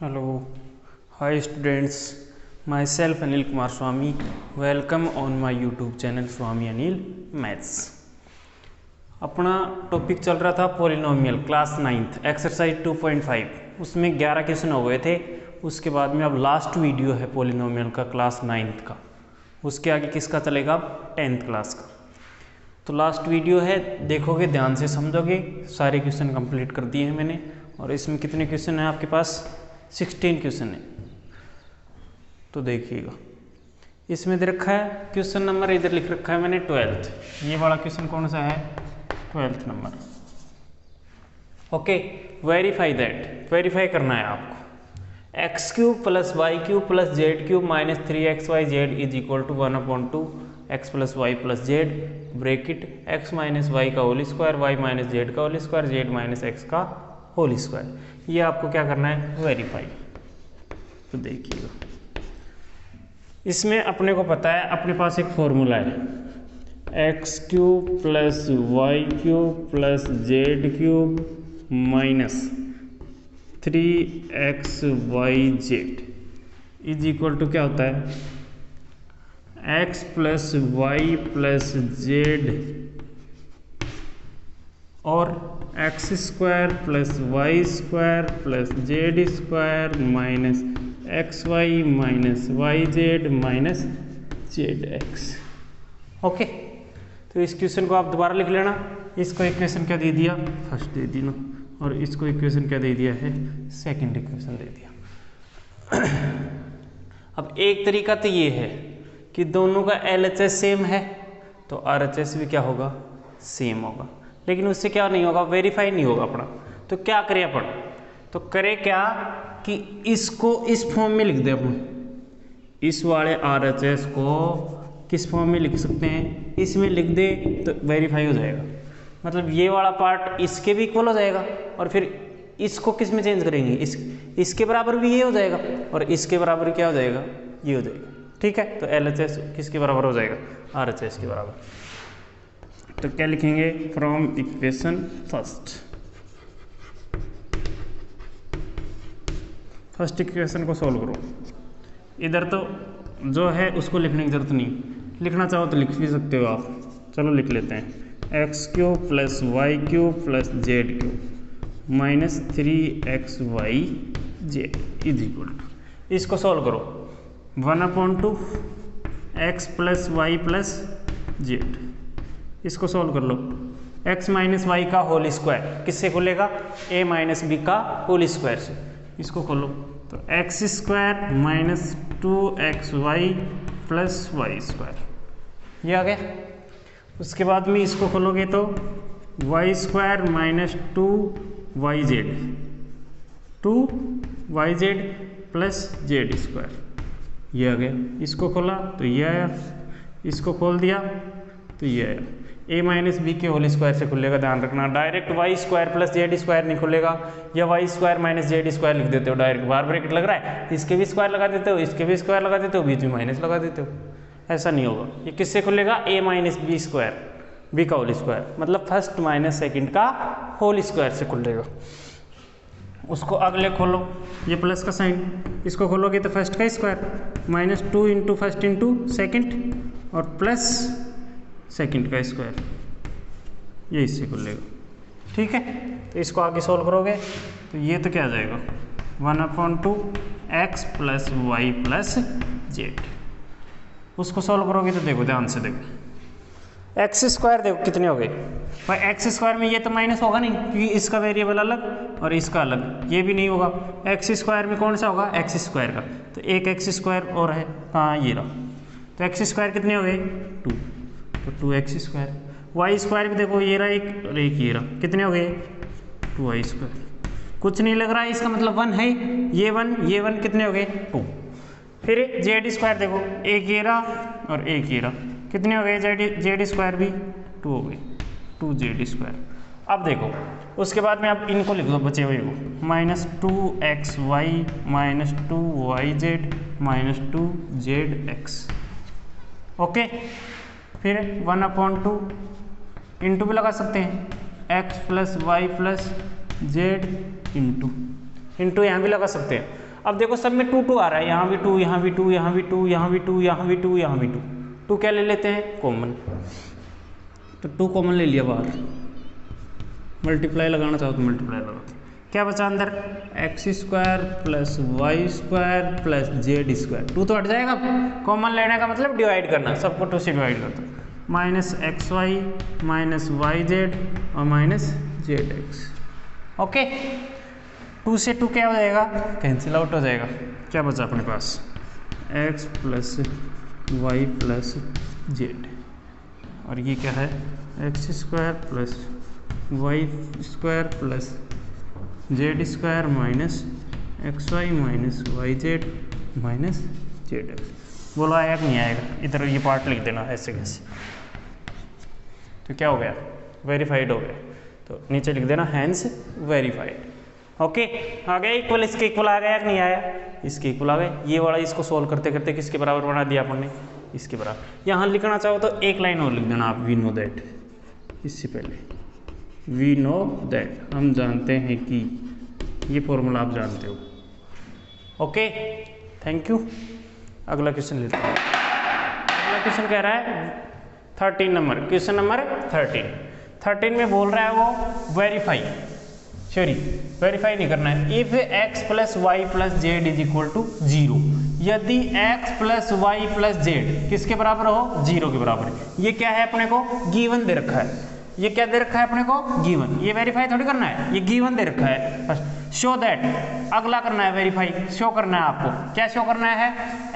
Hello, hi students. Myself Anil Kumar Swami. Welcome on my YouTube channel Swami Anil Maths. अपना topic चल रहा था polynomial class 9th exercise 2.5 उसमें 11 question हो गए थे। उसके बाद में अब लास्ट वीडियो है पॉलिनोमियल का क्लास 9th का। उसके आगे किसका चलेगा? 10th क्लास का। तो लास्ट वीडियो है, देखोगे ध्यान से समझोगे। सारे क्वेश्चन कंप्लीट कर दिए हैं मैंने। और इसमें कितने क्वेश्चन हैं आपके पास? 16 क्वेश्चन है। तो देखिएगा, इसमें दे रखा है क्वेश्चन नंबर, इधर लिख रखा है मैंने 12th। ये वाला क्वेश्चन कौन सा है? 12th number. Okay, verify that, verify करना है आपको। X cube plus y cube plus z cube minus 3xyz is equal to 1/2 x plus y plus z bracket x minus y का whole square y minus z का whole square z minus x का whole square. ये आपको क्या करना है? Verify. तो देखिएगा, इसमें अपने को पता है, अपने पास एक फॉर्मूला है, x cube plus y cube plus z cube minus 3xyz is equal to क्या होता है? X plus y plus z और x square plus y square plus z square minus x y minus y z minus z x. Okay, तो इस question को आप दोबारा लिख लेना। इसको इक्वेशन क्या दे दिया? फर्स्ट दे दी ना, और इसको इक्वेशन क्या दे दिया है? सेकंड इक्वेशन दे दिया। अब एक तरीका तो ये है कि दोनों का LHS सेम है तो RHS भी क्या होगा? सेम होगा। लेकिन उससे क्या नहीं होगा? वेरीफाई नहीं होगा अपना। तो क्या करें अपन? तो करें क्या कि इसको इस फॉर्म में लिख दें अपन। इस वाले RHS को किस फॉर्म में लिख सकते हैं? इसमें लिख दे तो वेरीफाई हो जाएगा। मतलब ये वाला पार्ट इसके भी इक्वल हो जाएगा, और फिर इसको किस में चेंज करेंगे? इसके बराबर भी ये हो जाएगा, और इसके बराबर क्या हो जाएगा? ये हो जाएगा। ठीक है, तो LHS किसके बराबर हो जाएगा? RHS के बराबर। तो क्या लिखेंगे? फ्रॉम इक्वेशन फर्स्ट इक्वेशन को सॉल्व करो। इधर तो जो है उसको लिखने की जरूरत नहीं, लिखना चाहो तो लिख भी सकते हो आप। चलो लिख लेते हैं। X cube plus y cube plus z cube minus 3xyz is equal to, इसको सॉल्व करो, 1/2 x plus y plus z. इसको सॉल्व कर लो। x माइनस वाई का होल स्क्वायर किससे खुलेगा? a माइनस बी का होल स्क्वायर से। इसको खोलो तो x square minus 2xy plus y square, ये आ गया। उसके बाद में इसको खोलोगे तो y square minus 2yz plus z square, ये आ गया। इसको खोला तो ये आया, इसको खोल दिया तो ये आया। a माइनस बी के होल स्क्वायर से खुलेगा, ध्यान रखना। Direct y square plus z square नहीं खुलेगा, या y square minus z square लिख देते हो डायरेक्ट, बार ब्रैकेट लग रहा है, इसके भी स्क्वायर लगा देते हो, इसके भी स्क्वायर लगा देते हो, बीच में माइनस लगा देते हो। ऐसा नहीं होगा। ये किससे खुलेगा? a minus b square, b का होल स्क्वायर, मतलब फर्स्ट माइनस सेकेंड का होल स्क्वायर से खुलेगा। उसको अगले खोलो, ये प्लस का साइन, इसको खोलोगे तो फर्स्ट का square minus 2 into first into second और प्लस सेकेंड का स्क्वायर, ये इससे खुलेगा। ठीक है, तो इसको आगे सोल्व करोगे तो ये तो क्या आ जाएगा? 1/2 x plus y plus z. उसको सोल्व करोगे तो देखो, ध्यान से देखो, एक्स स्क्वायर देखो कितने हो गए भाई। एक्स स्क्वायर में ये तो माइनस होगा नहीं, क्योंकि इसका वेरिएबल अलग और इसका अलग, ये भी नहीं होगा। एक्स स्क्वायर में कौन सा होगा? एक्स स्क्वायर का। तो एक एक्स स्क्वायर और है, कहाँ? ये रहा। तो एक्स स्क्वायर कितने हो गए? 2, तो 2x स्क्वायर। वाई स्क्वायर भी देखो, ये रहा एक और एक ये रहा, कितने हो गए? 2y square. कुछ नहीं लग रहा है, इसका मतलब 1 है। ये 1 कितने हो गए? 2। फिर जेड स्क्वायर देखो, एक ये रहा और एक ये रहा, कितने हो गए? जेड स्क्वायर भी 2 हो गए, 2z स्क्वायर। अब देखो, उसके बाद में आप इनको लिख दो बचे हुए को, minus 2xy minus 2yz minus 2zx। Okay, फिर 1/2 इंटू भी लगा सकते हैं, x plus y plus z into यहाँ भी लगा सकते हैं। अब देखो सब में 2 2 आ रहा है, यहाँ भी 2, यहाँ भी 2, यहाँ भी 2, यहाँ भी 2, यहाँ भी 2, यहाँ भी 2। 2 क्या ले लेते हैं? कॉमन। तो 2 कॉमन ले लिया बाहर, मल्टीप्लाई लगाना चाहो तो मल्टीप्लाई लगा। क्या बचा अंदर? X square plus y square plus z square. 2 तो हट जाएगा, कॉमन लेने का मतलब डिवाइड करना, सबको 2 से डिवाइड करता। Minus x y minus y z और माइनस जेड एक्स। ओके, 2 से 2 क्या हो जाएगा? कैंसिल आउट हो जाएगा। क्या बचा अपने पास? X plus y plus z, और ये क्या है? X square plus y square plus z square minus x y minus y z minus z x. बोलो आया कि नहीं आएगा? इधर ये पार्ट लिख देना ऐसे कैसे। तो क्या हो गया? वेरीफाइड हो गया। तो नीचे लिख देना हैंस वेरीफाइड। ओके, आ गया इक्वल, इसके इक्वल आ गया कि नहीं आया? इसके इक्वल आ गए। ये वाला इसको सोल्व करते करते किसके बराबर बना दिया अपन ने? इसके बराबर। यहाँ लिखना चाहो तो एक लाइन और लिख देना आप, वी नो दैट। इससे पहले वी नो दैट, हम जानते हैं कि, ये फॉर्मूला आप जानते हो। Okay, thank you. अगला क्वेश्चन लेते हैं। अगला क्वेश्चन कह रहा है 13 नंबर, क्वेश्चन नंबर 13 में बोल रहा है वो वेरीफाई, सॉरी वेरीफाई नहीं करना है। If x plus y plus z is equal to 0, यदि x plus y plus z किसके बराबर हो? 0 के बराबर। ये क्या है अपने को? गिवन दे रखा है। ये क्या दे रखा है अपने को? गिवन। ये वेरीफाई थोड़ी करना है, ये गिवन दे रखा है। फर्स्ट शो दैट, अगला करना है वेरीफाई, शो करना है आपको। क्या शो करना है?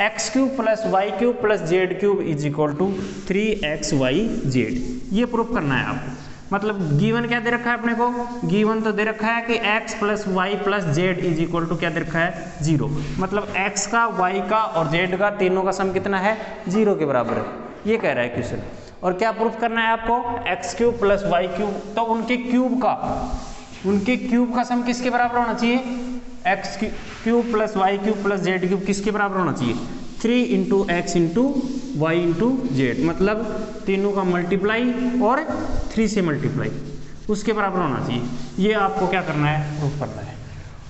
X cube plus y cube plus z cube is equal to 3xyz। ये प्रूफ करना है आपको। मतलब गिवन क्या दे रखा है अपने को? गिवन तो दे रखा है कि x plus y plus z is equal to क्या दे रखा है? 0। मतलब x का, y का और z का, तीनों का सम कितना है? 0 के बराबर है। ये कह रहा है क्वेश्चन। और क्या प्रूफ करना है आपको? X cube plus y cube, तो उनके क्यूब का सम किसके बराबर होना चाहिए? X cube plus y cube plus z cube किसके बराबर होना चाहिए? 3 into x into y into z, मतलब तीनों का मल्टीप्लाई और 3 से मल्टीप्लाई, उसके बराबर होना चाहिए। ये आपको क्या करना है? प्रूफ करना है।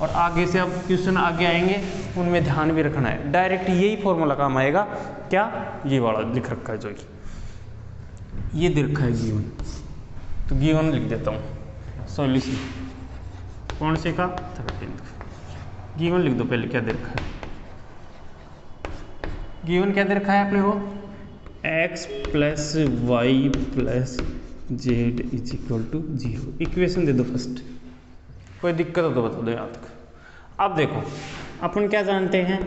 और आगे से अब क्वेश्चन आगे आएंगे, उनमें ध्यान भी रखना है। डायरेक्ट यही फॉर्मूला काम आएगा। क्या? ये वाला लिख रखा है जो ये दे रखा है गिवन, तो गिवन लिख देता हूँ। सॉल्यूशन कौन से का? 13 गिवन लिख दो पहले। क्या दे रखा है? गिवन क्या दे रखा है अपने को? x plus y plus z is equal to 0। Equation दे दो फर्स्ट, कोई दिक्कत हो तो बता दो यहाँ तक। अब देखो अपन क्या जानते हैं?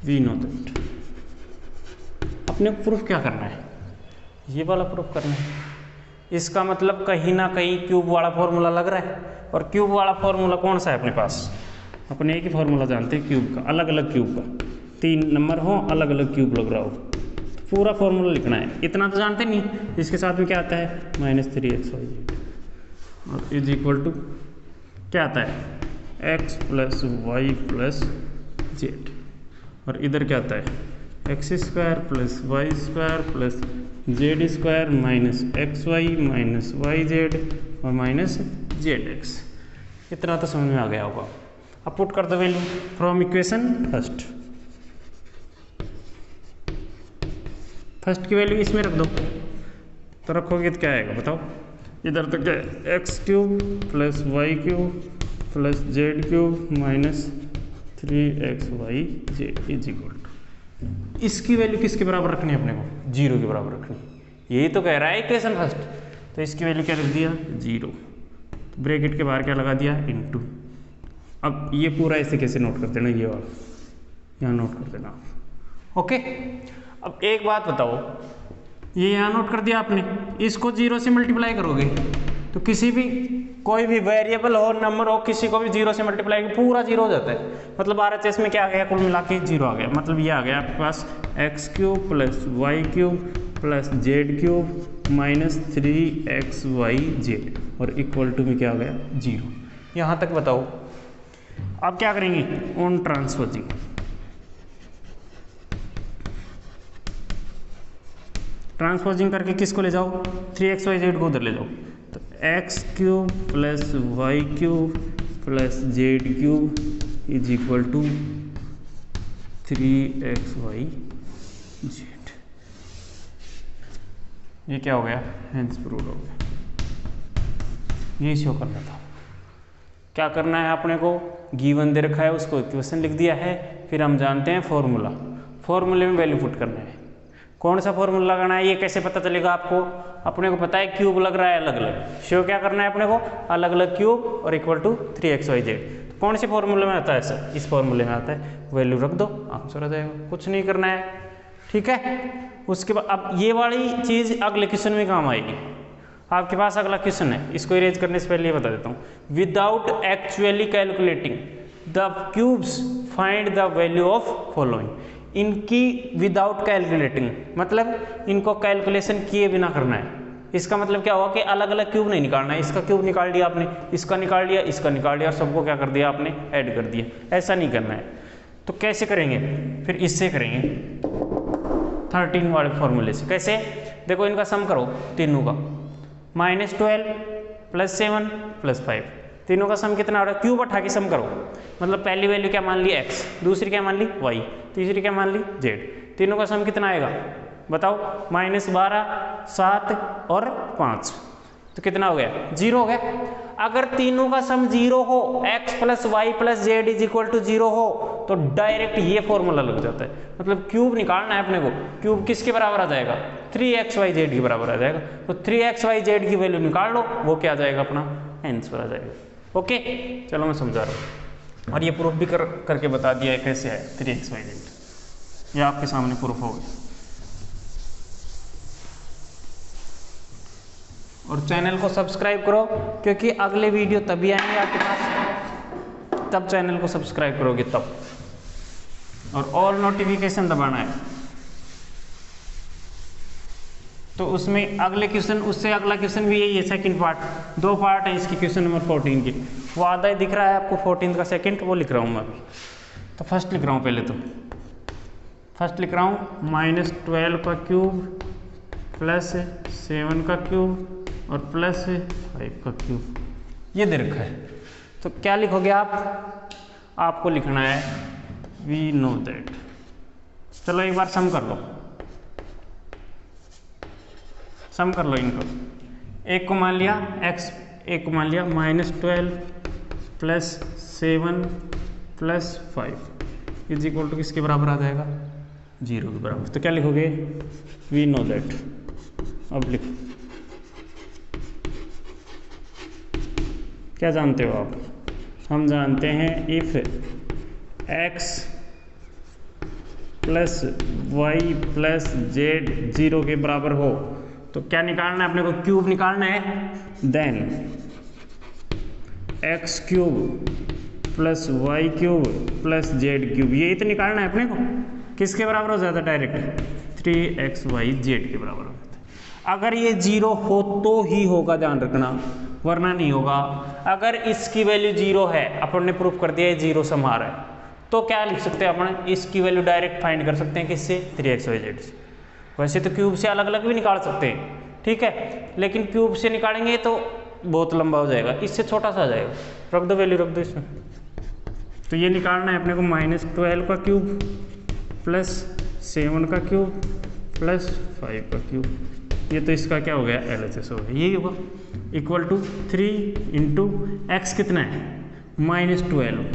We know that. अपने प्रूफ क्या करना है? ये वाला प्रूफ करना है। इसका मतलब कहीं ना कहीं क्यूब वाला फॉर्मूला लग रहा है। और क्यूब वाला फॉर्मूला कौन सा है अपने पास? अपने एक ही फॉर्मूला जानते हैं क्यूब का, अलग अलग क्यूब का। 3 नंबर हो, अलग अलग क्यूब लग रहा हो, तो पूरा फॉर्मूला लिखना है। इतना तो जानते नहीं। इसके साथ में क्या आता है? -3xyz और इज इक्वल टू क्या आता है? x plus y plus z, और इधर क्या आता है? X square plus y square plus z square minus x y minus y z और माइनस जेड एक्स। इतना तो समझ में आ गया होगा। अब पुट कर दो वैल्यू फ्रॉम इक्वेशन फर्स्ट की वैल्यू इसमें रख दो, तो रखोगे तो क्या आएगा बताओ? इधर तो क्या है? X cube plus y cube plus z cube minus 3xyz is equal to, इसकी वैल्यू किसके बराबर रखनी है अपने को? 0 के बराबर रखनी। यही तो कह रहा है इक्वेशन फर्स्ट। तो इसकी वैल्यू क्या रख दिया? 0। तो ब्रैकेट के बाहर क्या लगा दिया? इनटू। अब ये पूरा ऐसे कैसे नोट कर देना? ये वाला यहाँ नोट कर देना आप। ओके, अब एक बात बताओ, ये यहाँ नोट कर दिया आपने, इसको 0 से मल्टीप्लाई करोगे तो किसी भी कोई भी वेरिएबल हो, नंबर हो, किसी को भी 0 से मल्टीप्लाई पूरा 0 हो जाता है। मतलब RHS में क्या आ गया? कुल मिला के 0 आ गया। मतलब ये आ गया आपके पास x cube plus y cube plus z cube minus 3xyz और इक्वल टू में क्या आ गया? 0। यहाँ तक बताओ। अब क्या करेंगे? ऑन ट्रांसपोजिंग, ट्रांसपोजिंग करके किसको ले जाओ? 3xyz को उधर ले जाओ। तो x cube plus y cube plus z cube is equal to 3xy z. ये क्या हो गया, हेंस प्रूव हो गया। ये शो करना था। क्या करना है अपने को, गिवन दे रखा है उसको इक्वेशन लिख दिया है, फिर हम जानते हैं फॉर्मूला, फॉर्मूले में वैल्यू पुट करना है। कौन सा फॉर्मूला लगाना है ये कैसे पता चलेगा आपको, अपने को पता है क्यूब लग रहा है अलग अलग, शो क्या करना है अपने को, अलग अलग क्यूब और इक्वल टू 3xyz। तो कौन से फॉर्मूले में आता है सर, इस फॉर्मूले में आता है, वैल्यू रख दो आंसर आ जाएगा, कुछ नहीं करना है, ठीक है। उसके बाद अब ये वाली चीज़ अगले क्वेश्चन में काम आएगी। आपके पास अगला क्वेश्चन है, इसको इरेज करने से पहले ये बता देता हूँ, without actually calculating the cubes find the value of following. इनकी विदाउट कैलकुलेटिंग मतलब इनको कैलकुलेशन किए बिना करना है। इसका मतलब क्या हुआ कि अलग अलग क्यूब नहीं निकालना है, इसका क्यूब निकाल दिया आपने, इसका निकाल दिया, इसका निकाल दिया और सबको क्या कर दिया आपने, ऐड कर दिया, ऐसा नहीं करना है। तो कैसे करेंगे, फिर इससे करेंगे 13 वाले फॉर्मूले से। कैसे, देखो इनका सम करो तीनों का, -12 + 7 + 5, तीनों का सम कितना हो रहा है, क्यूब उठा के सम करो। मतलब पहली वैल्यू क्या मान ली x, दूसरी क्या मान ली y, तीसरी क्या मान ली z, तीनों का सम कितना आएगा बताओ, -12, 7 और 5, तो कितना हो गया, 0 हो गया। अगर तीनों का सम 0 हो, x + y + z = 0 हो, तो डायरेक्ट ये फॉर्मूला लग जाता है। मतलब क्यूब निकालना है अपने को, क्यूब किसके बराबर आ जाएगा, 3xyz के बराबर आ जाएगा। तो 3xyz की वैल्यू निकाल लो, वो क्या आ जाएगा अपना आंसर आ जाएगा। ओके, चलो मैं समझा रहा हूँ, और ये प्रूफ भी करके बता दिया है कैसे है 3xyz, ये आपके सामने प्रूफ हो गया। और चैनल को सब्सक्राइब करो, क्योंकि अगले वीडियो तभी आएंगे आपके पास, तब चैनल को सब्सक्राइब करोगे तब, और ऑल नोटिफिकेशन दबाना है। तो उसमें अगले क्वेश्चन, उससे अगला क्वेश्चन भी यही है, सेकंड पार्ट, 2 पार्ट है इसकी, क्वेश्चन नंबर 14 की। वो आधा ही दिख रहा है आपको, 14 का सेकंड, वो लिख रहा हूँ मैं अभी। तो फर्स्ट लिख रहा हूँ, पहले तो फर्स्ट लिख रहा हूँ -12 का क्यूब + 7 का क्यूब और +5 का क्यूब, ये दे रखा है। तो क्या लिखोगे आप, आपको लिखना है वी नो दैट। चलो एक बार सम कर लो, सम कर लो इनको। एक को मान लिया x, एक को मान लिया -12 + 7 + 5 इज इक्वल टू किसके बराबर आ जाएगा, 0 के बराबर। तो क्या लिखोगे, वी नो दैट। अब लिखो, क्या जानते हो आप, हम जानते हैं इफ x + y + z 0 के बराबर हो, तो क्या निकालना है अपने को, क्यूब निकालना है। देन x³ + y³ + z³, ये तो निकालना है अपने को, किसके बराबर हो जाता है, डायरेक्ट 3xyz के बराबर हो जाता है। अगर ये 0 हो तो ही होगा, ध्यान रखना, वरना नहीं होगा। अगर इसकी वैल्यू 0 है, अपन ने प्रूफ कर दिया है 0 सम आ रहा है, तो क्या लिख सकते हैं अपन, इसकी वैल्यू डायरेक्ट फाइंड कर सकते हैं किससे, 3xyz से। वैसे तो क्यूब से अलग अलग भी निकाल सकते हैं, ठीक है, लेकिन क्यूब से निकालेंगे तो बहुत लंबा हो जाएगा, इससे छोटा सा आ जाएगा। रख दो वैल्यू, रख दो इसमें। तो ये निकालना है अपने को -12 का क्यूब + 7 का क्यूब + 5 का क्यूब, ये तो इसका क्या हो गया, LHS हो गया, यही होगा, इक्वल टू 3 × x कितना है, -12,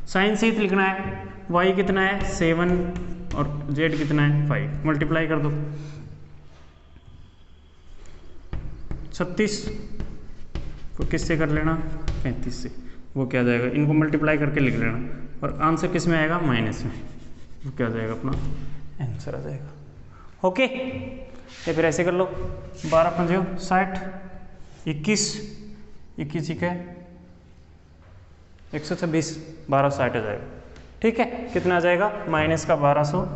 साइन से लिखना है, y कितना है 7 और z कितना है 5, मल्टीप्लाई कर दो 36 को किससे कर लेना, 35 से, वो क्या जाएगा, इनको मल्टीप्लाई करके लिख लेना, और आंसर किस में आएगा, माइनस में, वो क्या जाएगा अपना आंसर आ जाएगा। ओके, या फिर ऐसे कर लो, 12 × 5 = 60, 21 है 126, 1260 आ जाएगा, ठीक है। कितना आ जाएगा, -1260,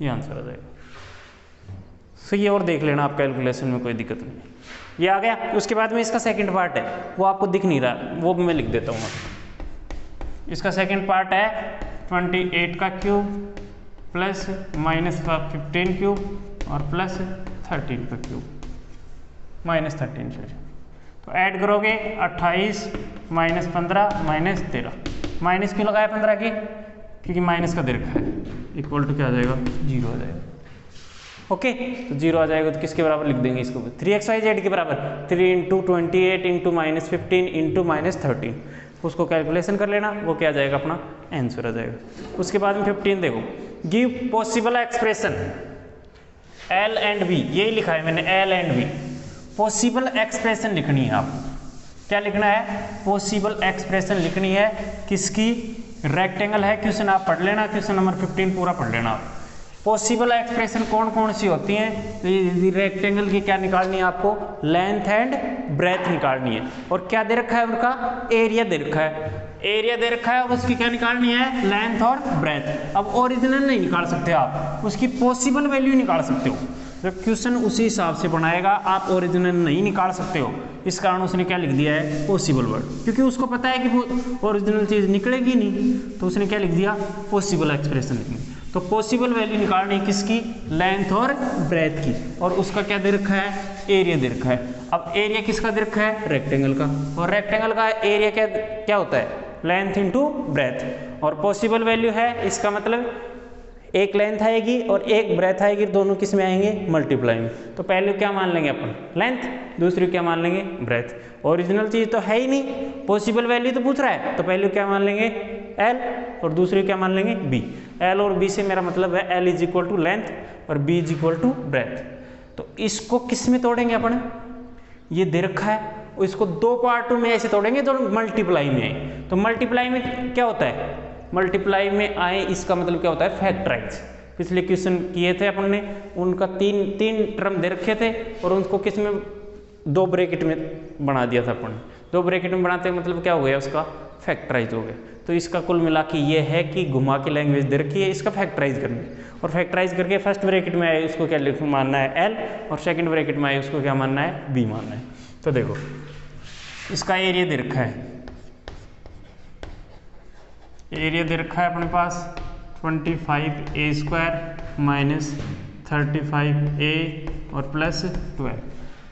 ये आंसर आ जाएगा। सही है, और देख लेना आप कैलकुलेशन में, कोई दिक्कत नहीं। ये आ गया। उसके बाद में इसका सेकंड पार्ट है, वो आपको दिख नहीं रहा, वो भी मैं लिख देता हूँ। इसका सेकंड पार्ट है 28 का क्यूब + -15 क्यूब और +13 का क्यूब, -13 से। तो तो ऐड करोगे 28 माइनस 15 माइनस 13, माइनस क्यों लगाया 15 की, क्योंकि माइनस का दे रखा है, इक्वल टू क्या आ जाएगा, 0 आ जाएगा। ओके, तो 0 आ जाएगा तो किसके बराबर लिख देंगे इसको, 3xyz के बराबर, 3 into 28 into minus 15 into minus 13, उसको कैलकुलेशन कर लेना, वो क्या आ जाएगा, अपना आंसर आ जाएगा। उसके बाद में 15 देखो, give possible expression L and B, यही लिखा है मैंने L and B, possible expression लिखनी है आप, क्या लिखना है, पॉसिबल एक्सप्रेशन लिखनी है, किसकी, रेक्टेंगल है, क्वेश्चन आप पढ़ लेना, क्वेश्चन नंबर 15 पूरा पढ़ लेना आप। पॉसिबल एक्सप्रेशन कौन कौन सी होती हैं, तो ये रेक्टेंगल की क्या निकालनी है आपको, लेंथ एंड ब्रेथ निकालनी है, और क्या दे रखा है उनका, एरिया दे रखा है, एरिया दे रखा है और उसकी क्या निकालनी है, लेंथ और ब्रेथ। अब ओरिजिनल नहीं निकाल सकते आप, उसकी पॉसिबल वैल्यू निकाल सकते हो, तो क्वेश्चन उसी हिसाब से बनाएगा, आप ओरिजिनल नहीं निकाल सकते हो, इस कारण उसने क्या लिख दिया है, पॉसिबल वर्ड, क्योंकि उसको पता है कि वो ओरिजिनल चीज़ निकलेगी नहीं, तो उसने क्या लिख दिया, पॉसिबल एक्सप्रेशन लिखनी। तो पॉसिबल वैल्यू निकालनी किसकी, लेंथ और ब्रेथ की, और उसका क्या दे रखा है, एरिया दे रखा है। अब एरिया किसका दे रखा है, रेक्टेंगल का, और रेक्टेंगल का एरिया क्या होता है, लेंथ इंटू ब्रेथ, और पॉसिबल वैल्यू है, इसका मतलब एक लेंथ आएगी और एक ब्रेथ आएगी, दोनों किस में आएंगे, मल्टीप्लाई में। तो पहले क्या मान लेंगे अपन, लेंथ, दूसरी क्या मान लेंगे, ब्रेथ। ओरिजिनल चीज़ तो है ही नहीं, पॉसिबल वैल्यू तो पूछ रहा है, तो पहले क्या मान लेंगे, L, और दूसरी क्या मान लेंगे, B। L और B से मेरा मतलब है L is equal to length और B is equal to breadth. तो इसको किस में तोड़ेंगे अपन, ये दे रखा है, और इसको दो पार्टों में ऐसे तोड़ेंगे तो मल्टीप्लाई में आए। तो मल्टीप्लाई में क्या होता है, मल्टीप्लाई में आए, इसका मतलब क्या होता है, फैक्टराइज। पिछले क्वेश्चन किए थे अपन ने, उनका तीन टर्म दे रखे थे, और उनको किस में, दो ब्रैकेट में बना दिया था अपन, दो ब्रैकेट में बनाते मतलब क्या हो गया, उसका फैक्टराइज हो गया। तो इसका कुल मिला के ये है कि घुमा के लैंग्वेज दे रखी है, इसका फैक्टराइज करना, और फैक्टराइज करके फर्स्ट ब्रैकेट में आए उसको क्या मानना है, L, और सेकंड ब्रैकेट में आए उसको क्या मानना है, B मानना है। तो देखो इसका एरिया दे रखा है, एरिया दे रखा है अपने पास 25a² माइनस 35a और प्लस 12।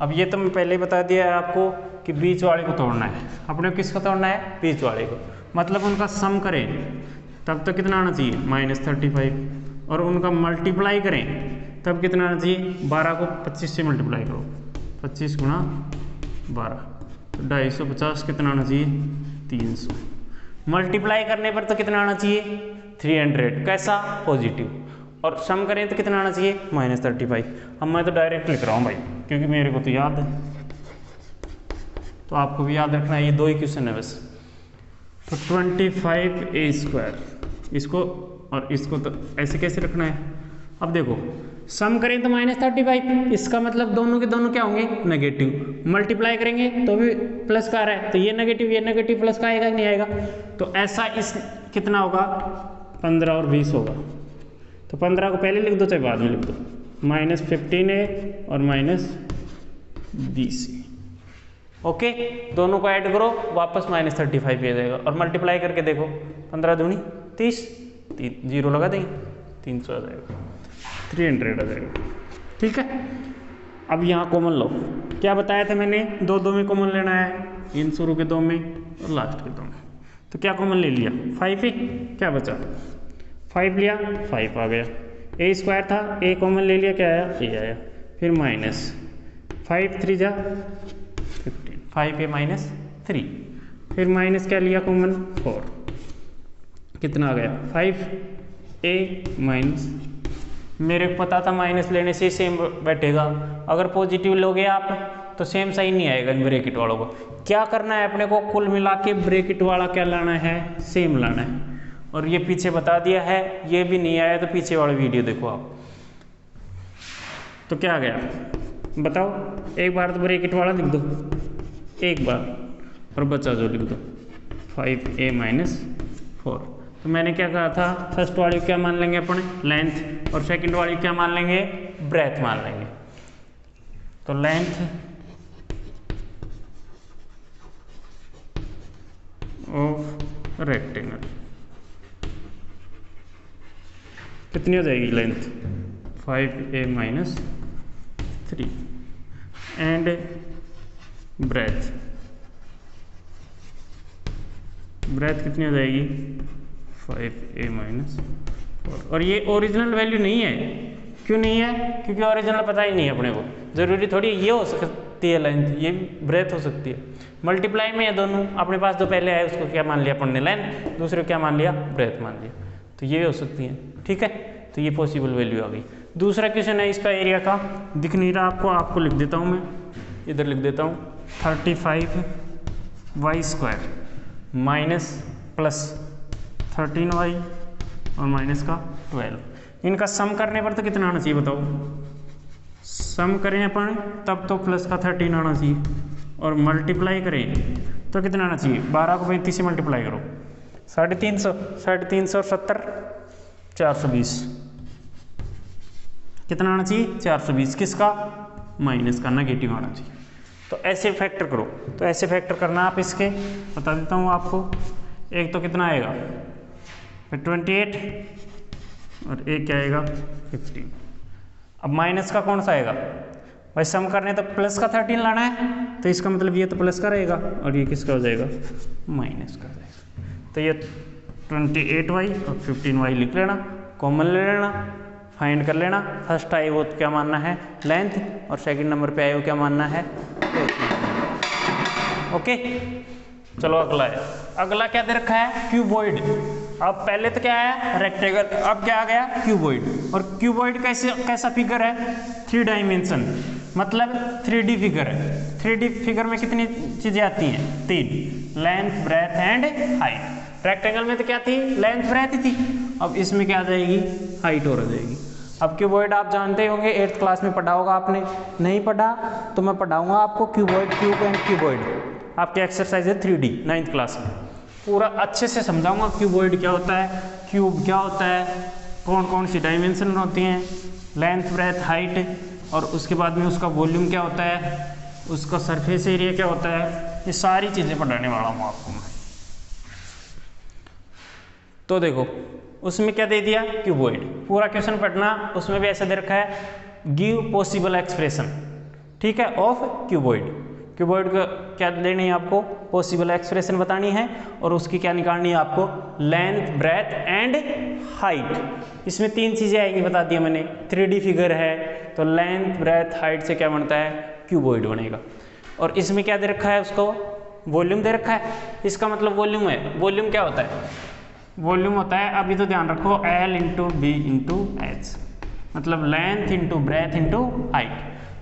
अब ये तो मैं पहले ही बता दिया है आपको कि बीच वाले को तोड़ना है, अपने को किसको तोड़ना है, बीच वाले को, मतलब उनका सम करें तब तो कितना आना चाहिए, -35, और उनका मल्टीप्लाई करें तब कितना आना चाहिए, 12 को 25 से मल्टीप्लाई करो, 25 गुणा 12, तो 250 कितना आना चाहिए, 300, मल्टीप्लाई करने पर तो कितना आना चाहिए, 300, कैसा, पॉजिटिव, और सम करें तो कितना आना चाहिए, -35। अब मैं तो डायरेक्ट लिख रहा हूँ भाई, क्योंकि मेरे को तो याद है, तो आपको भी याद रखना है, ये दो ही क्वेश्चन है बस। तो 25a², इसको और इसको तो ऐसे कैसे रखना है, अब देखो सम करें तो -35, इसका मतलब दोनों के दोनों क्या होंगे, नेगेटिव, मल्टीप्लाई करेंगे तो भी प्लस का आ रहा है, तो ये नेगेटिव प्लस का आएगा कि नहीं आएगा, तो ऐसा इस कितना होगा, 15 और 20 होगा, तो 15 को पहले लिख दो चाहे बाद में लिख दो, -15a और -20। ओके, दोनों को ऐड करो वापस -35 आ जाएगा, और मल्टीप्लाई करके देखो 15 दूनी 30, 0 लगा देंगे, 300 आ जाएगा, 300 आ जाएगा। ठीक है, अब यहाँ कॉमन लो, क्या बताया था मैंने, दो में कॉमन लेना है, इन शुरू के 2 में और लास्ट के 2 में। तो क्या कॉमन ले लिया, 5 ही, क्या बचा, 5 लिया, 5 आ गया, a² था, a कॉमन ले लिया, क्या आया, a आया, फिर -5 3 जा 15, 5a -3, फिर माइनस क्या लिया कॉमन, 4, कितना आ गया, 5a-, मेरे को पता था माइनस लेने से सेम बैठेगा, अगर पॉजिटिव लोगे आप तो सेम साइन नहीं आएगा इन ब्रैकेट वालों को। क्या करना है अपने को, कुल मिला के ब्रैकेट वाला क्या लाना है, सेम लाना है, और ये पीछे बता दिया है, ये भी नहीं आया तो पीछे वाला वीडियो देखो आप। तो क्या आ गया बताओ, एक बार तो ब्रैकेट वाला लिख दो एक बार, और बचा जो लिख दो 5a - 4। तो मैंने क्या कहा था, फर्स्ट वाली क्या मान लेंगे अपन, लेंथ, और सेकंड वाली क्या मान लेंगे, ब्रेथ मान लेंगे। तो लेंथ ऑफ रेक्टेंगल कितनी हो जाएगी, length 5a - 3 and breadth breadth कितनी हो जाएगी 5a माइनस 4। और ये ओरिजिनल वैल्यू नहीं है, क्यों नहीं है? क्योंकि ओरिजिनल पता ही नहीं है अपने को। ज़रूरी थोड़ी ये हो सकती है लेंथ, ये ब्रेथ हो सकती है। मल्टीप्लाई में है दोनों, अपने पास जो पहले है उसको क्या मान लिया अपन ने लेंथ, दूसरे को क्या मान लिया ब्रेथ मान लिया, तो ये हो सकती है। ठीक है, तो ये पॉसिबल वैल्यू आ गई। दूसरा क्वेश्चन है इसका एरिया का, दिख नहीं रहा आपको लिख देता हूँ मैं, इधर लिख देता हूँ 35y² माइनस प्लस 13y और माइनस का 12। इनका सम करने पर तो कितना आना चाहिए बताओ? सम करें अपन तब तो प्लस का 13 आना चाहिए, और मल्टीप्लाई करें तो कितना आना चाहिए? 12 को 35 से मल्टीप्लाई करो 350, 350 और 70 420। कितना आना चाहिए? 420। किसका? माइनस का, नेगेटिव आना चाहिए। तो ऐसे फैक्टर करो, तो ऐसे फैक्टर करना आप इसके, बता देता हूँ आपको। एक तो कितना आएगा 28 और एक क्या आएगा 15। अब माइनस का कौन सा आएगा भाई? सम करने तो प्लस का 13 लाना है, तो इसका मतलब ये तो प्लस का रहेगा और ये किसका हो जाएगा? माइनस का हो जाएगा। तो ये 28y और 15y लिख लेना, कॉमन ले लेना, फाइंड कर लेना। फर्स्ट आई वो क्या मानना है? लेंथ, और सेकंड नंबर पे आए वो क्या मानना है? ओके, चलो अगला है। अगला क्या दे रखा है? क्यूबॉइड। अब पहले तो क्या है? रेक्टेंगल, अब क्या आ गया? क्यूबॉइड। और क्यूबॉइड कैसा फिगर है? 3 डायमेंशन, मतलब 3D फिगर है। 3D फिगर में कितनी चीजें आती हैं? 3, length, breadth and height. Rectangle में तो क्या थी? लेंथ, ब्रेथ थी। अब इसमें क्या आ जाएगी? हाइट और आ जाएगी। अब क्यूबॉइड आप जानते होंगे, 8th क्लास में पढ़ा होगा आपने, नहीं पढ़ा तो मैं पढ़ाऊंगा आपको क्यूबॉइड, क्यूब एंड क्यूबॉइड। आपकी एक्सरसाइज है 3D 9th क्लास में, पूरा अच्छे से समझाऊंगा क्यूबॉइड क्या होता है, क्यूब क्या होता है, कौन कौन सी डायमेंशन होती हैं, लेंथ, ब्रेथ, हाइट, और उसके बाद में उसका वॉल्यूम क्या होता है, उसका सरफेस एरिया क्या होता है, ये सारी चीज़ें पढ़ाने वाला हूँ आपको मैं। तो देखो उसमें क्या दे दिया? क्यूबॉइड। पूरा क्वेश्चन पढ़ना, उसमें भी ऐसा दे रखा है, गिव पॉसिबल एक्सप्रेशन, ठीक है, ऑफ क्यूबॉइड। क्यूबॉइड का क्या देनी है आपको? पॉसिबल एक्सप्रेशन बतानी है, और उसकी क्या निकालनी है आपको? Length, breadth and height. इसमें 3 चीज़ें आएंगी, बता दिया मैंने। 3D फिगर है तो लेंथ, ब्रेथ, हाइट से क्या बनता है? क्यूबॉइड बनेगा। और इसमें क्या दे रखा है? उसको वॉल्यूम दे रखा है, इसका मतलब वॉल्यूम है। वॉल्यूम क्या होता है? वॉल्यूम होता है, अभी तो ध्यान रखो, L into b into h, मतलब length into breadth into height.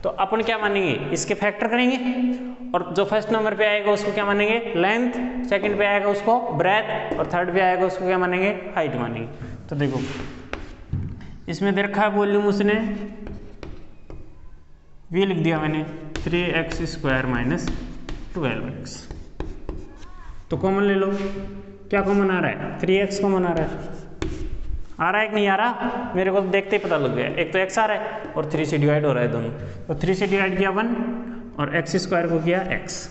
तो अपन क्या मानेंगे? इसके फैक्टर करेंगे, और जो फर्स्ट नंबर पे आएगा उसको क्या मानेंगे? लेंथ, सेकंड पे आएगा उसको ब्रेथ, और थर्ड पे आएगा उसको क्या मानेंगे? हाइट मानेंगे। तो देखो इसमें दे रखा है वॉल्यूम, उसने v लिख दिया मैंने 3x² माइनस 12x। तो कॉमन ले लो, क्या कॉमन आ रहा है? 3x कॉमन आ रहा है कि नहीं आ रहा? मेरे को तो देखते ही पता लग गया। एक तो x आ रहा है और 3 से डिवाइड हो रहा है दोनों, तो 3 से डिवाइड किया 1 और x² को किया x,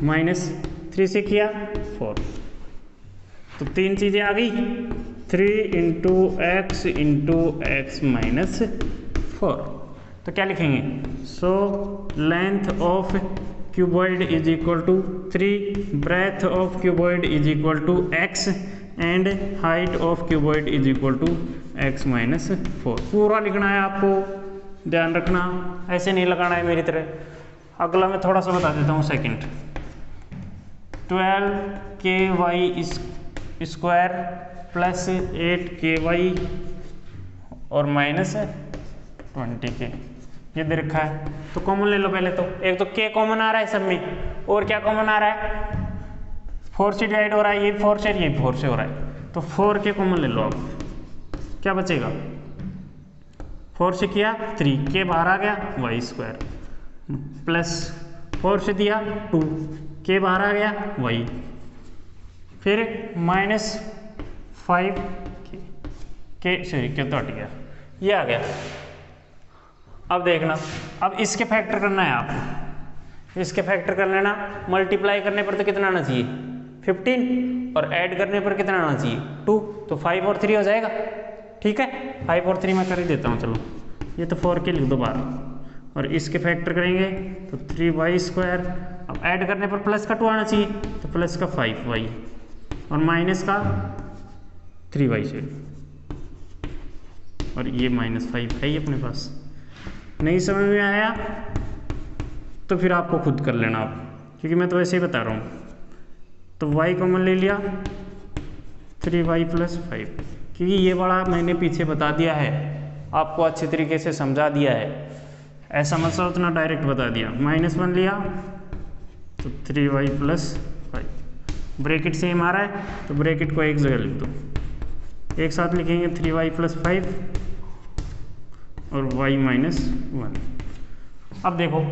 माइनस 3 से किया 4, तो 3 चीज़ें आ गई, 3 इंटू x माइनस 4। तो क्या लिखेंगे? So length of cuboid is equal to 3, breadth of cuboid is equal to x and height of cuboid is equal to x minus 4। पूरा लिखना है आपको, ध्यान रखना, ऐसे नहीं लगाना है मेरी तरह। अगला मैं थोड़ा सा बता देता हूँ सेकंड। 12ky² प्लस 8ky और माइनस 20k, ये दे रखा है। तो कॉमन ले लो पहले तो। एक तो k कॉमन आ रहा है सब में, और क्या कॉमन आ रहा है? 4 से डिवाइड हो रहा है, ये 4 से, ये 4 से हो रहा है, तो 4k कॉमन ले लो। अब क्या बचेगा? 4 से किया 3, k बाहर आ गया, y² प्लस 4 से दिया 2, k बाहर आ गया y, फिर माइनस 5k सॉरी k तो हट गया, ये आ गया। अब देखना, अब इसके फैक्टर करना है आपको, इसके फैक्टर कर लेना। मल्टीप्लाई करने पर तो कितना आना चाहिए? 15, और ऐड करने पर कितना आना चाहिए? 2, तो 5 और 3 हो जाएगा, ठीक है। 5 और 3 मैं कर ही देता हूँ, चलो ये तो 4k लिख दो बाहर, और इसके फैक्टर करेंगे तो 3y²। अब ऐड करने पर प्लस का 2 आना चाहिए, तो प्लस का 5y, और माइनस का 3y/, और ये -5 है ही अपने पास। नहीं समझ में आया तो फिर आपको खुद कर लेना आप, क्योंकि मैं तो ऐसे ही बता रहा हूँ। तो y कॉमन ले लिया 3y + 5, क्योंकि ये वाला मैंने पीछे बता दिया है, आपको अच्छे तरीके से समझा दिया है, ऐसा मत सोचना डायरेक्ट बता दिया। -1 लिया तो 3y + 5, ब्रैकेट सेम आ रहा है तो ब्रैकेट को एक जगह लिख दो, एक साथ लिखेंगे 3y + 5 और y - 1। अब देखो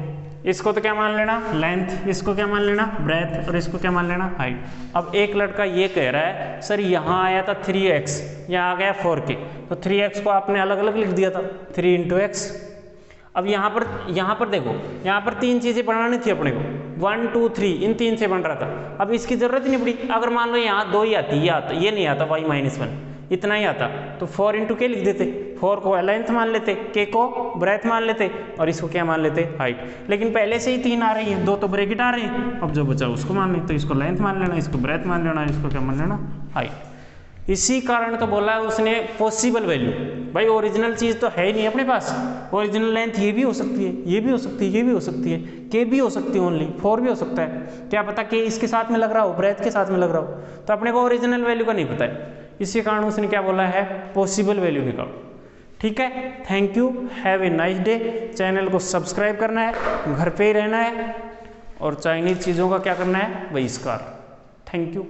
इसको तो क्या मान लेना लेंथ, इसको क्या मान लेना ब्रेथ, और इसको क्या मान लेना हाइट। अब एक लड़का ये कह रहा है सर यहाँ आया था 3x, यहाँ आ गया 4k, तो 3x को आपने अलग अलग लिख दिया था 3 × x। अब यहाँ पर देखो, यहाँ पर 3 चीज़ें बनानी थी अपने को, 1 2 3, इन 3 से बन रहा था। अब इसकी ज़रूरत ही नहीं पड़ी। अगर मान लो यहाँ 2 ही आती, ये नहीं आता y - 1, इतना ही आता, तो 4 × k लिख देते, 4 को लेंथ मान लेते, k को ब्रेथ मान लेते, और इसको क्या मान लेते हाइट। लेकिन पहले से ही 3 आ रही हैं, 2 तो ब्रैकेट आ रहे हैं, अब जो बचा उसको मान लेते, तो इसको लेंथ मान लेना, इसको ब्रेथ मान लेना, इसको क्या मान लेना हाइट। इसी कारण तो बोला है उसने पॉसिबल वैल्यू। भाई ओरिजिनल चीज़ तो है ही नहीं अपने पास, ओरिजिनल लेंथ ये भी हो सकती है, ये भी हो सकती है, ये भी हो सकती है, k भी हो सकती है, ओनली 4 भी हो सकता है, क्या पता k इसके साथ में लग रहा हो, ब्रेथ के साथ में लग रहा हो, तो अपने को ओरिजिनल वैल्यू का नहीं पता है। इसी कारण उसने क्या बोला है पॉसिबल वैल्यू निकालो। ठीक है, thank you, have a nice day. Channel को सब्सक्राइब करना है, घर पे ही रहना है, और चाइनीज़ चीज़ों का क्या करना है बहिष्कार। Thank you.